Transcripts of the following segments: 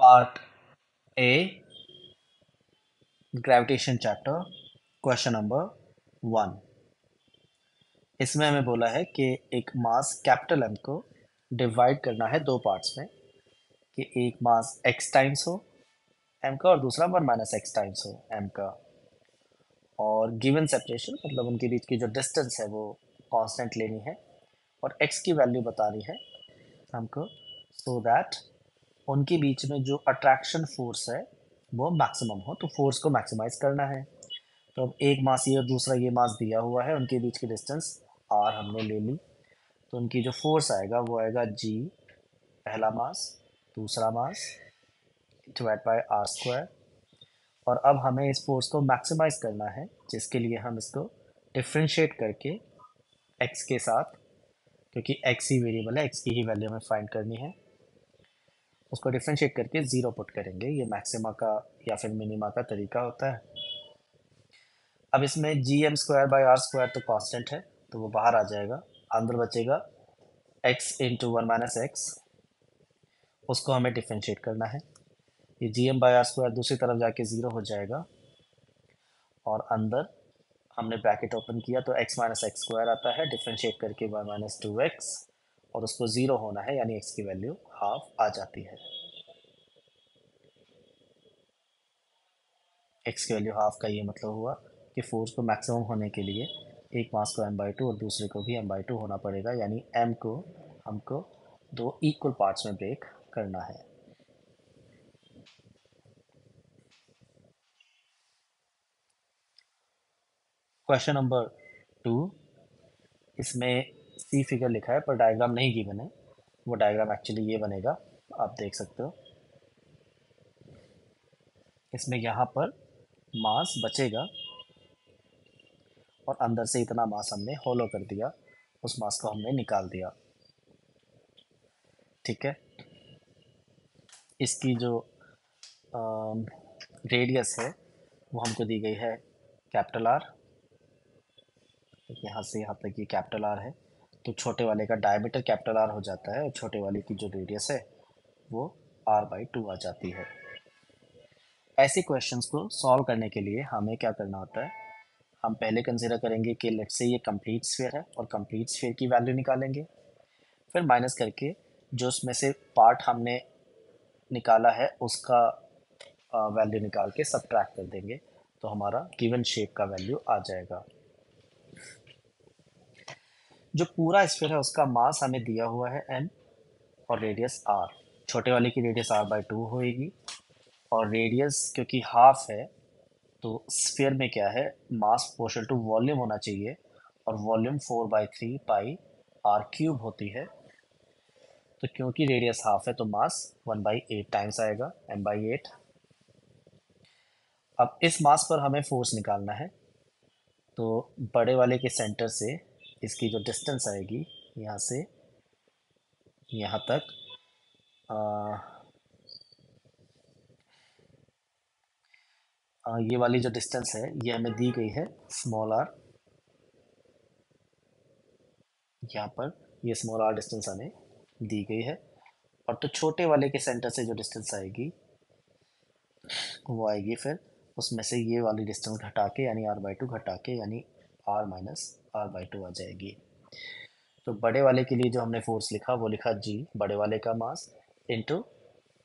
Part A gravitation chapter question number 1। इसमें हमें बोला है कि एक मास कैपिटल एम को डिवाइड करना है दो पार्ट्स में, कि एक मास एक्स टाइम्स हो एम का और दूसरा 1 - x टाइम्स हो एम का, और गिवन सेपरेशन मतलब उनके बीच की जो डिस्टेंस है वो कांस्टेंट लेनी है और एक्स की वैल्यू बतानी है हमको, सो दैट उनके बीच में जो अट्रैक्शन फोर्स है वो मैक्सिमम हो, तो फोर्स को मैक्सिमाइज करना है। तो अब एक मास ये और दूसरा ये मास दिया हुआ है, उनके बीच की डिस्टेंस आर हमने ले ली, तो उनकी जो फोर्स आएगा वो आएगा जी पहला मास, दूसरा mass divide by R square. और अब हमें इस फोर्स को मैक्सिमाइज करना है, जिसके लिए हम इसको डिफ्रेंशिएट करके एक्स के साथ, क्योंकि एक्स ही वेरिएबल है, एक्स की ही वैल्यू हमें फाइंड करनी है, उसको डिफ्रेंशिएट करके ज़ीरो पुट करेंगे। ये मैक्सिमा का या फिर मिनिमा का तरीका होता है। अब इसमें G M square by R square तो कांस्टेंट है, तो वो बाहर आ जाएगा, अंदर बचेगा x इंटू 1 - x, उसको हमें डिफ्रेंशिएट करना है। ये G M by R square दूसरी तरफ जाके ज़ीरो हो जाएगा, और अंदर हमने ब्रैकेट ओपन किया तो x - x स्क्वायर आता है, डिफ्रेंशिएट करके 1 - 2x, और उसको ज़ीरो होना है, यानी x की वैल्यू हाफ आ जाती है। x की वैल्यू हाफ का ये मतलब हुआ कि फोर्स को मैक्सिमम होने के लिए एक मास को m/2 और दूसरे को भी m/2 होना पड़ेगा, यानी m को हमको दो इक्वल पार्ट्स में ब्रेक करना है। क्वेश्चन नंबर 2, इसमें सी फिगर लिखा है पर डायग्राम नहीं गिवन है। वो डायग्राम एक्चुअली ये बनेगा, आप देख सकते हो। इसमें यहाँ पर मास बचेगा और अंदर से इतना मास हमने होलो कर दिया, उस मास को हमने निकाल दिया। ठीक है, इसकी जो रेडियस है वो हमको दी गई है कैपिटल आर, यहाँ से यहाँ तक ये कैपिटल आर है, तो छोटे वाले का डायमीटर कैपिटल आर हो जाता है और छोटे वाले की जो रेडियस है वो r/2 आ जाती है। ऐसे क्वेश्चंस को सॉल्व करने के लिए हमें क्या करना होता है, हम पहले कंसिडर करेंगे कि लेट्स से ये कंप्लीट स्फीयर है और कंप्लीट स्फीयर की वैल्यू निकालेंगे, फिर माइनस करके जो उसमें से पार्ट हमने निकाला है उसका वैल्यू निकाल के सब्ट्रैक्ट कर देंगे, तो हमारा गिवन शेप का वैल्यू आ जाएगा। जो पूरा स्फीयर है उसका मास हमें दिया हुआ है m और रेडियस r। छोटे वाले की रेडियस r/2 होएगी, और रेडियस क्योंकि हाफ है तो स्फीयर में क्या है, मास प्रोपोर्शनल टू वॉल्यूम होना चाहिए, और वॉल्यूम 4/3 पाई r³ होती है। तो क्योंकि रेडियस हाफ है तो मास 1/8 टाइम्स आएगा, m/8। अब इस मास पर हमें फोर्स निकालना है, तो बड़े वाले के सेंटर से इसकी जो डिस्टेंस आएगी यहाँ से यहाँ तक, ये वाली जो डिस्टेंस है ये हमें दी गई है स्मॉल r, यहाँ पर ये स्मॉल r डिस्टेंस हमें दी गई है। और तो छोटे वाले के सेंटर से जो डिस्टेंस आएगी वो आएगी फिर उसमें से ये वाली डिस्टेंस घटा के, यानी r/2 घटा के, यानी r - r/2 आ जाएगी। तो बड़े वाले के लिए जो हमने फोर्स लिखा वो लिखा g, बड़े वाले का मास, इनटू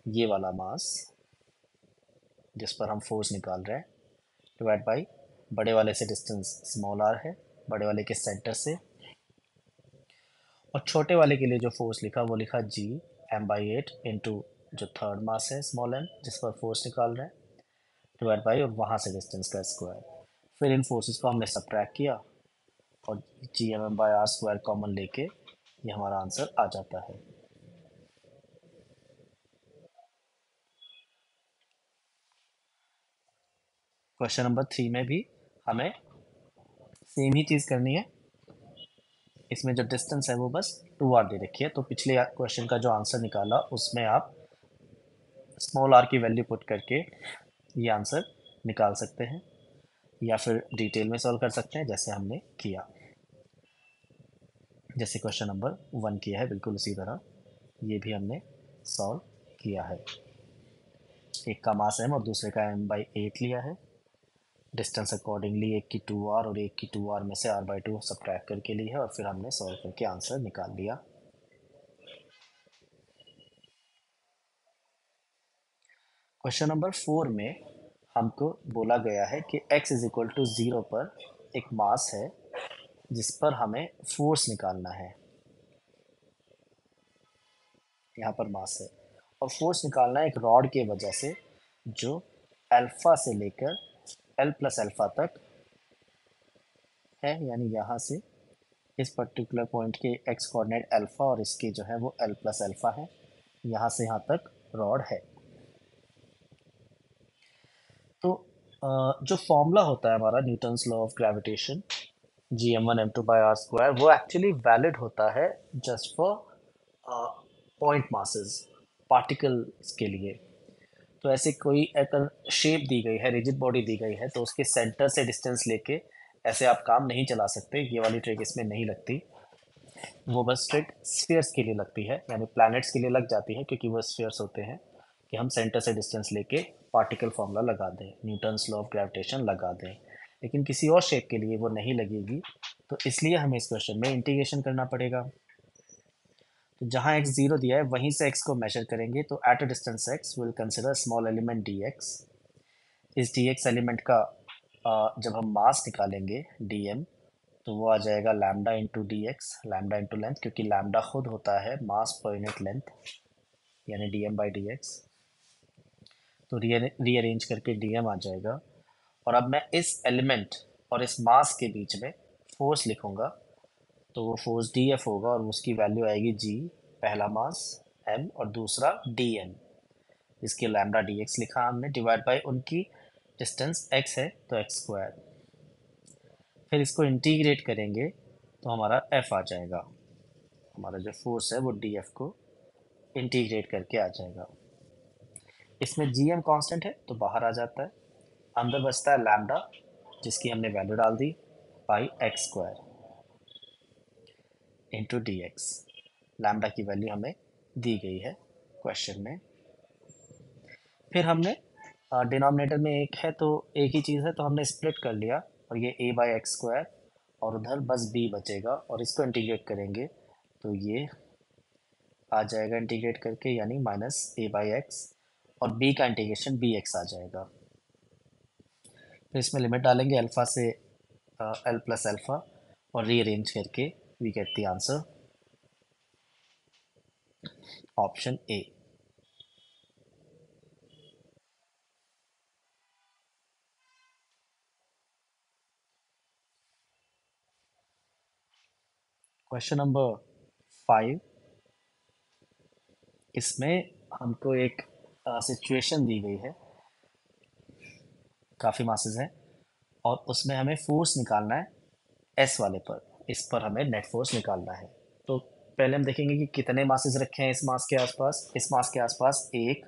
ये वाला मास जिस पर हम फोर्स निकाल रहे हैं, डिवाइड बाई बड़े वाले से डिस्टेंस स्मॉल r है, बड़े वाले के सेंटर से, और छोटे वाले के लिए जो फोर्स लिखा वो लिखा g m/8 इंटू जो थर्ड मास है स्मॉल m जिस पर फोर्स निकाल रहे हैं, डिवाइड बाई और वहाँ से डिस्टेंस का स्क्वायर। फिर इन फोर्सेस को हमने सब्ट्रैक्ट किया और g m/r² कॉमन लेके ये हमारा आंसर आ जाता है। क्वेश्चन नंबर 3 में भी हमें सेम ही चीज़ करनी है। इसमें जो डिस्टेंस है वो बस 2r दे रखी है, तो पिछले क्वेश्चन का जो आंसर निकाला उसमें आप स्मॉल r की वैल्यू पुट करके ये आंसर निकाल सकते हैं, या फिर डिटेल में सॉल्व कर सकते हैं जैसे हमने किया, जैसे क्वेश्चन नंबर 1 किया है बिल्कुल उसी तरह ये भी हमने सॉल्व किया है। एक का मास m और दूसरे का m/8 लिया है। डिस्टेंस अकॉर्डिंगली एक की 2r और एक की 2r में से r/2 सब्ट्रैक्ट करके ली है और फिर हमने सॉल्व करके आंसर निकाल लिया। क्वेश्चन नंबर 4 में हमको बोला गया है कि x इज इक्वल टू 0 पर एक मास है जिस पर हमें फोर्स निकालना है। यहाँ पर मास है और फोर्स निकालना है एक रॉड के वजह से जो अल्फा से लेकर एल प्लस अल्फा तक है, यानी यहाँ से इस पर्टिकुलर पॉइंट के एक्स कोऑर्डिनेट अल्फा और इसके जो है वो एल प्लस अल्फा है, यहाँ से यहाँ तक रॉड है। तो जो फॉर्मूला होता है हमारा Newton's law of gravitation Gm1m2/r², वो एक्चुअली वैलिड होता है just for point masses, particles के लिए। तो ऐसे कोई अगर शेप दी गई है, रिजिड बॉडी दी गई है, तो उसके सेंटर से डिस्टेंस लेके ऐसे आप काम नहीं चला सकते। ये वाली ट्रिक इसमें नहीं लगती। वो बस स्ट्रिक्ट स्फीयर्स के लिए लगती है, यानी प्लैनेट्स के लिए लग जाती है क्योंकि वो स्फीयर्स होते हैं कि हम सेंटर से डिस्टेंस लेके पार्टिकल फॉर्मूला लगा दें, न्यूटन्स लॉ ऑफ ग्रेविटेशन लगा दें। लेकिन किसी और शेप के लिए वो नहीं लगेगी, तो इसलिए हमें इस क्वेश्चन में इंटीग्रेशन करना पड़ेगा। तो जहाँ x 0 दिया है वहीं से x को मेजर करेंगे, तो at a distance x will consider small element dx। इस dx एलिमेंट का जब हम मास निकालेंगे dm, तो वो आ जाएगा lambda into d x, lambda into length, क्योंकि लैम्डा खुद होता है मास पर यूनिट लेंथ, यानी dm/dx। तो रीअरेंज करके dm आ जाएगा। और अब मैं इस एलिमेंट और इस मास के बीच में फोर्स लिखूंगा, तो वो फोर्स df होगा और उसकी वैल्यू आएगी g, पहला मास m और दूसरा dm, जिसकी लैम्डा dx लिखा हमने, डिवाइड बाय उनकी डिस्टेंस x है तो x²। फिर इसको इंटीग्रेट करेंगे तो हमारा f आ जाएगा। हमारा जो फोर्स है वो df को इंटीग्रेट करके आ जाएगा। इसमें gm कांस्टेंट है तो बाहर आ जाता है, अंदर बचता है लैम्डा, जिसकी हमने वैल्यू डाल दी, by x² into d x. Lambda की वैल्यू हमें दी गई है क्वेश्चन में। फिर हमने डिनोमिनेटर में एक है तो एक ही चीज़ है तो हमने स्प्लिट कर लिया, और ये a/x² और उधर बस b बचेगा, और इसको इंटीग्रेट करेंगे तो ये आ जाएगा इंटीग्रेट करके, यानी -a/x, और b का इंटीग्रेशन bx आ जाएगा। फिर इसमें लिमिट डालेंगे अल्फा से एल प्लस अल्फा और रीअरेंज करके we get the answer option A. Question number 5, इसमें हमको एक सिचुएशन दी गई है, काफ़ी मासेस हैं और उसमें हमें फोर्स निकालना है एस वाले पर, इस पर हमें नेट फोर्स निकालना है। तो पहले हम देखेंगे कि कितने मासेस रखे हैं इस मास के आसपास। इस मास के आसपास 1,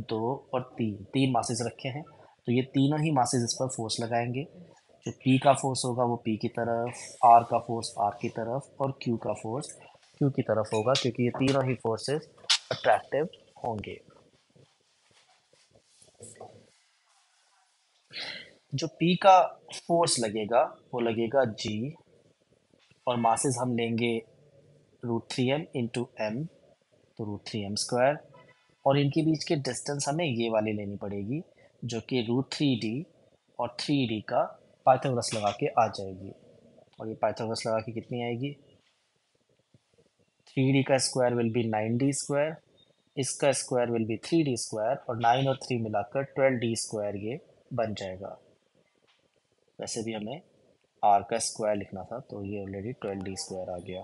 2 और 3, 3 मासेस रखे हैं। तो ये तीनों ही मासेस इस पर फोर्स लगाएंगे। जो P का फोर्स होगा वो P की तरफ, R का फोर्स R की तरफ और Q का फोर्स Q की तरफ होगा, क्योंकि ये तीनों ही फोर्सेस अट्रैक्टिव होंगे। जो P का फोर्स लगेगा वो लगेगा G, और मासेस हम लेंगे √3m इंटू एम, तो √3m²। और इनके बीच के डिस्टेंस हमें ये वाली लेनी पड़ेगी, जो कि √3d और 3d का पाइथागोरस लगा के आ जाएगी। और ये पाइथागोरस लगा के कितनी आएगी, 3d का स्क्वायर विल बी 9d², इसका स्क्वायर विल बी 3d² और 9 और 3 मिलाकर 12d² ये बन जाएगा। वैसे भी हमें r का स्क्वायर लिखना था, तो ये ऑलरेडी 12d² आ गया।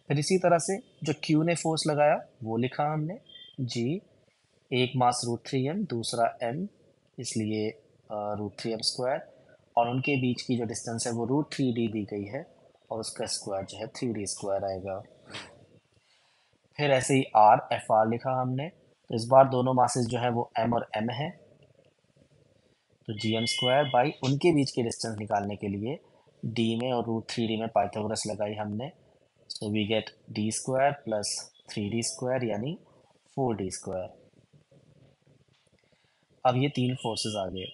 फिर इसी तरह से जो Q ने फोर्स लगाया वो लिखा हमने, G, एक मास √3m, दूसरा m, इसलिए √3m², और उनके बीच की जो डिस्टेंस है वो √3d दी गई है और उसका स्क्वायर जो है 3d² आएगा। फिर ऐसे ही F R लिखा हमने, तो इस बार दोनों मासेस जो है वो m और m है, तो gm² बाई उनके बीच के डिस्टेंस निकालने के लिए d में और √3d में पाइथागोरस लगाई हमने, so we get d² plus 3d² यानी 4d²। अब ये तीन फोर्सेस आ गए।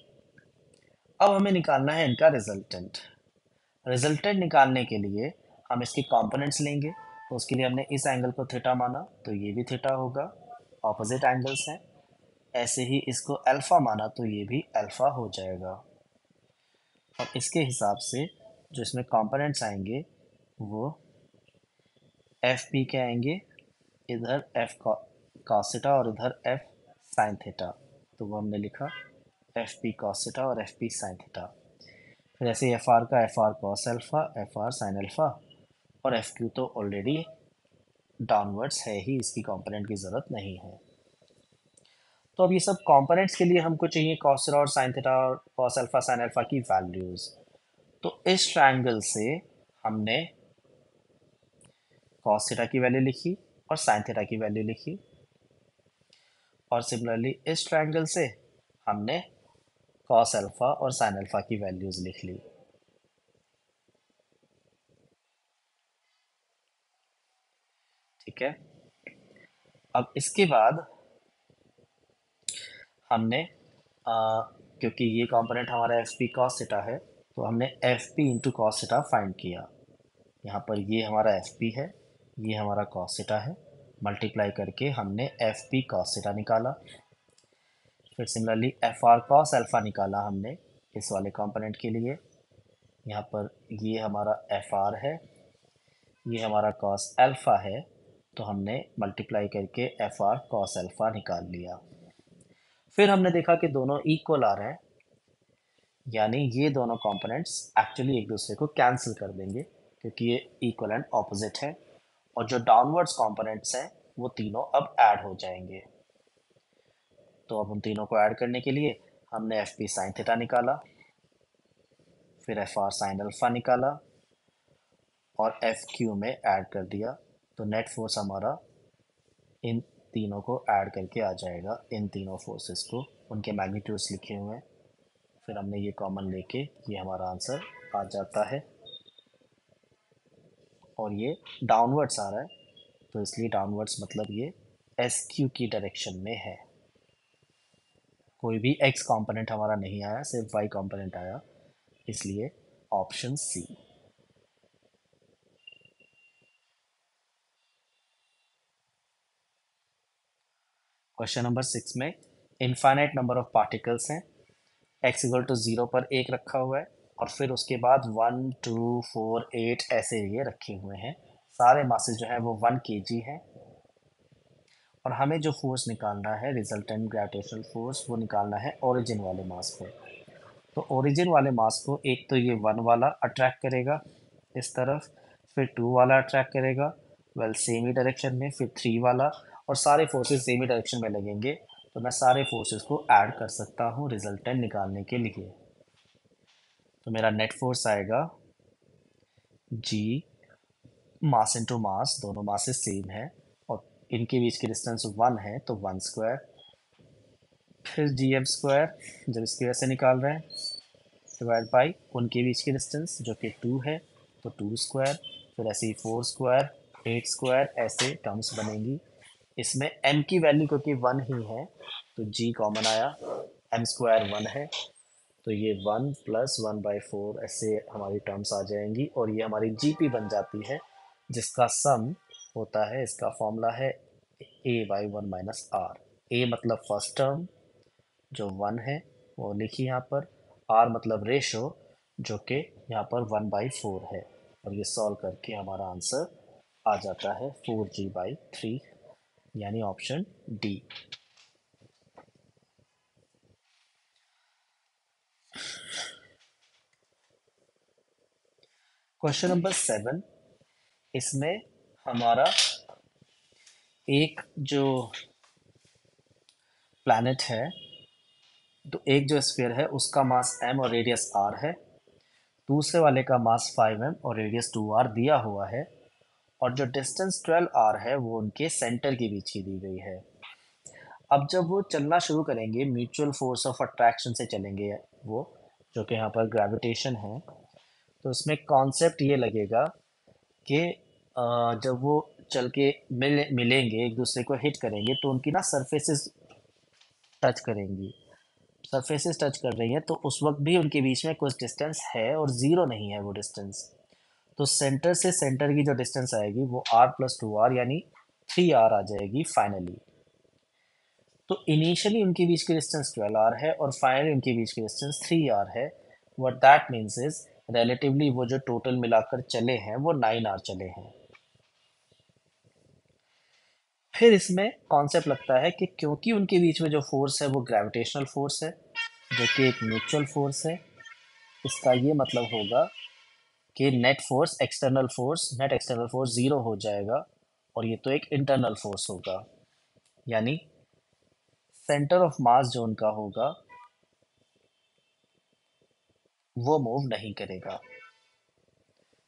अब हमें निकालना है इनका रिजल्टेंट। रिजल्टेंट निकालने के लिए हम इसके कंपोनेंट्स लेंगे। तो उसके लिए हमने इस एंगल को थीटा माना, तो ये भी थीटा होगा, ऑपोजिट एंगल्स हैं। ऐसे ही इसको अल्फा माना, तो ये भी अल्फा हो जाएगा। और इसके हिसाब से जो इसमें कंपोनेंट्स आएंगे वो एफ पी के आएंगे, इधर एफ कॉस थीटा और इधर एफ साइन थीटा। तो वो हमने लिखा एफ पी कॉस थीटा और एफ पी साइन थीटा। फिर ऐसे एफ आर का F R cos alpha, F R sine alpha, और एफ क्यू तो ऑलरेडी डाउनवर्ड्स है ही, इसकी कंपोनेंट की ज़रूरत नहीं है। तो अब ये सब कंपोनेंट्स के लिए हमको चाहिए कॉस थीटा और साइन थीटा और कॉस अल्फा साइन अल्फा की वैल्यूज़। तो इस ट्रायंगल से हमने कॉस थीटा की वैल्यू लिखी और साइन थीटा की वैल्यू लिखी, और सिमिलरली इस ट्रायंगल से हमने कॉस अल्फा और साइन अल्फा की वैल्यूज़ लिख ली। ठीक है। अब इसके बाद हमने क्योंकि ये कंपोनेंट हमारा एफ पी कॉस थीटा है, तो हमने F P into cos theta find किया। यहाँ पर ये हमारा एफ पी है, ये हमारा कॉस थीटा है, मल्टीप्लाई करके हमने एफ पी कॉस थीटा निकाला। फिर similarly F R cos alpha निकाला हमने इस वाले कंपोनेंट के लिए। यहाँ पर ये हमारा एफ आर है, ये हमारा कॉस अल्फा है, तो हमने मल्टीप्लाई करके एफ आर कॉस अल्फा निकाल लिया। फिर हमने देखा कि दोनों इक्वल आ रहे हैं, यानी ये दोनों कंपोनेंट्स एक्चुअली एक दूसरे को कैंसिल कर देंगे क्योंकि ये इक्वल एंड ऑपोजिट है। और जो डाउनवर्ड्स कंपोनेंट्स हैं वो तीनों अब ऐड हो जाएंगे। तो अब उन तीनों को ऐड करने के लिए हमने एफ पी साइन थीटा निकाला, फिर एफ आर साइन अल्फा निकाला और एफ क्यू में ऐड कर दिया। तो नेट फोर्स हमारा इन तीनों को ऐड करके आ जाएगा, इन तीनों फोर्सेस को उनके मैग्नीट्यूड्स लिखे हुए हैं। फिर हमने ये कॉमन लेके ये हमारा आंसर आ जाता है। और ये डाउनवर्ड्स आ रहा है, तो इसलिए डाउनवर्ड्स मतलब ये एस क्यू की डायरेक्शन में है। कोई भी एक्स कंपोनेंट हमारा नहीं आया, सिर्फ वाई कंपोनेंट आया, इसलिए ऑप्शन सी। क्वेश्चन नंबर 6 में इनफाइनाइट नंबर ऑफ पार्टिकल्स हैं, एक्स इक्वल टू 0 पर एक रखा हुआ है, और फिर उसके बाद 1 2 4 8 ऐसे ये रखे हुए हैं। सारे मासेस जो है वो 1 kg है। और हमें जो फोर्स निकालना है, रिजल्टेंट ग्रेविटेशनल फोर्स, वो निकालना है ओरिजिन वाले मास पे। तो ओरिजिन वाले मास को एक तो ये 1 वाला अट्रैक्ट करेगा इस तरफ, फिर 2 वाला अट्रैक्ट करेगा वेल सेम ही डायरेक्शन में, फिर 3 वाला, और सारे फोर्सेस सेम ही डायरेक्शन में लगेंगे। तो मैं सारे फोर्सेस को ऐड कर सकता हूँ रिजल्टेंट निकालने के लिए। तो मेरा नेट फोर्स आएगा जी, मास इंटू मास, दोनों मासेस सेम है और इनके बीच की डिस्टेंस 1 है, तो 1 स्क्वायर, फिर जी एम स्क्वायर जब इसकी वजह से निकाल रहे हैं, डिवाइड बाई उनके बीच की डिस्टेंस जो कि 2 है, तो 2 स्क्वायर, फिर ऐसे ही 4 स्क्वायर, 8 स्क्वायर, ऐसे टर्म्स बनेंगी। इसमें m की वैल्यू क्योंकि 1 ही है, तो g कॉमन आया, m स्क्वायर 1 है, तो ये 1 प्लस 1/4 ऐसे हमारी टर्म्स आ जाएंगी, और ये हमारी जीपी बन जाती है, जिसका सम होता है, इसका फॉर्मूला है a/1 - r। a मतलब फर्स्ट टर्म जो 1 है वो लिखी यहाँ पर, r मतलब रेशो जो कि यहाँ पर 1/4 है, और ये सॉल्व करके हमारा आंसर आ जाता है 4g/3, यानी ऑप्शन डी। क्वेश्चन नंबर 7, इसमें हमारा एक जो प्लैनेट है, तो एक जो स्फीयर है उसका मास m और रेडियस r है, दूसरे वाले का मास 5m और रेडियस 2r दिया हुआ है, और जो डिस्टेंस 12r है वो उनके सेंटर के बीच की दी गई है। अब जब वो चलना शुरू करेंगे, म्यूचुअल फोर्स ऑफ अट्रैक्शन से चलेंगे वो, जो कि यहाँ पर ग्रेविटेशन है, तो इसमें कॉन्सेप्ट ये लगेगा कि जब वो चल के मिलेंगे, एक दूसरे को हिट करेंगे, तो उनकी ना सरफेसेस टच करेंगी। सरफेसेस टच कर रही हैं तो उस वक्त भी उनके बीच में कुछ डिस्टेंस है और ज़ीरो नहीं है वो डिस्टेंस। तो सेंटर से सेंटर की जो डिस्टेंस आएगी वो r+2r यानी 3r आ जाएगी फाइनली। तो इनिशियली उनके बीच की डिस्टेंस 12r है और फाइनली उनके बीच की डिस्टेंस 3r है। What that means is relatively वो जो टोटल मिलाकर चले हैं वो 9r चले हैं। फिर इसमें कॉन्सेप्ट लगता है कि क्योंकि उनके बीच में जो फोर्स है वो ग्रेविटेशनल फोर्स है जो कि एक म्यूचुअल फोर्स है, इसका ये मतलब होगा कि नेट एक्सटर्नल फोर्स जीरो हो जाएगा और ये तो एक इंटरनल फोर्स होगा, यानी सेंटर ऑफ मास जो उनका होगा वो मूव नहीं करेगा।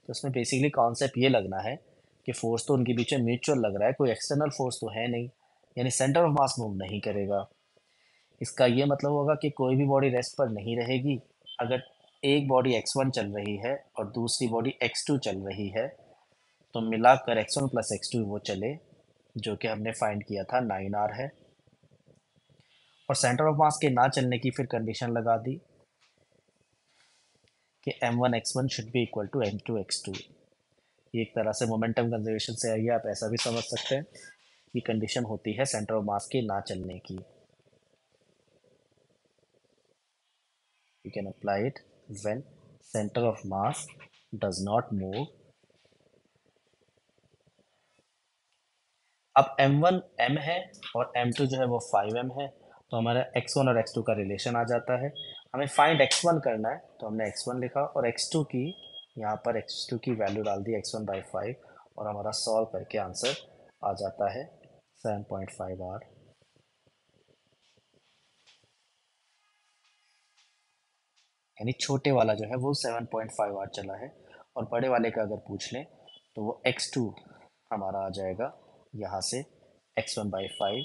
तो इसमें बेसिकली कॉन्सेप्ट ये लगना है कि फोर्स तो उनके बीच में म्यूचुअल लग रहा है, कोई एक्सटर्नल फोर्स तो है नहीं, यानी सेंटर ऑफ मास मूव नहीं करेगा। इसका ये मतलब होगा कि कोई भी बॉडी रेस्ट पर नहीं रहेगी। अगर एक बॉडी x1 चल रही है और दूसरी बॉडी x2 चल रही है तो मिलाकर x1 प्लस x2 वो चले, जो कि हमने फाइंड किया था 9r है। और सेंटर ऑफ मास के ना चलने की फिर कंडीशन लगा दी कि m1 x1 should be equal to m2 x2। ये एक तरह से मोमेंटम कंजर्वेशन से आई है, आप ऐसा भी समझ सकते हैं। ये कंडीशन होती है सेंटर ऑफ मास के ना चलने की। You can apply it when center of mass does not move। अब m1 m है और m2 जो है वो 5m है, तो हमारा x1 और x2 का रिलेशन आ जाता है। हमें फाइंड x1 करना है तो हमने x1 लिखा और x2 की, यहाँ पर x2 की वैल्यू डाल दी x1/5 और हमारा सॉल्व करके आंसर आ जाता है 7.5r। यानी छोटे वाला जो है वो 7.5r चला है और बड़े वाले का अगर पूछ लें तो वो x2 हमारा आ जाएगा यहाँ से x1/5